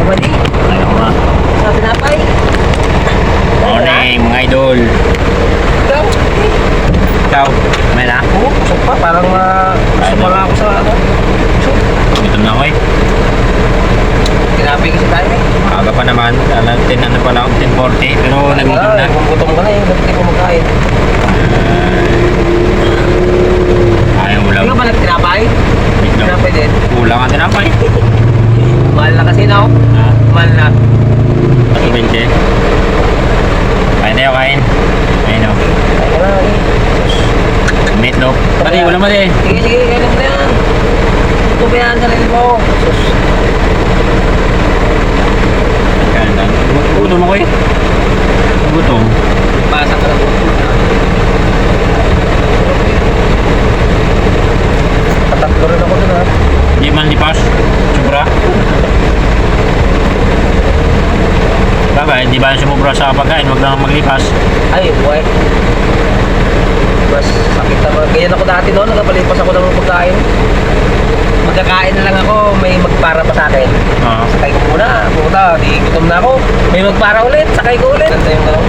Mali. Ayaw nga. Sa tinapay. Morning, mga idol. Ikaw? Ikaw, may na? Oo, busog pa. Parang gusto pa nga ako sa ano. Ito na ako eh. Tinapay kasi tayo eh. Aga pa naman. Alam, 10 ano pa lang, 10:40. Pero nagutom na. Gutom ka na eh. Ba't hindi mo magkain? Ayaw ulam. Hindi ka ba nagtinapay? Tinapay din. Kulang ang tinapay. Mahal na kasi na oh. Ha? Mahal na. Ato 20. Kain tayo, kain. Ayun o. Ay, wala eh. Meatloaf. Pati, wala mali. Sige, sige. Kailan mo na yan. Ito ba yan? Sarili mo. Sus. Kain lang. Gutom ako eh. Gutom. Basa ka lang. Tatatlo rin ako dun ha. Di man lipas. Sobra. Bagay, di ba sumubra sa pagkain? Huwag lang maglipas. Ay, buhay. Mas sakit naman. Ganyan ako dati noon. Nagpalipas ako ng pagkain. Magkakain na lang ako. May magpara pa sa akin. Oo. Sakay ko muna. Puta, di gutom na ako. May magpara ulit. Sakay ko ulit. Ganda yung gano'n.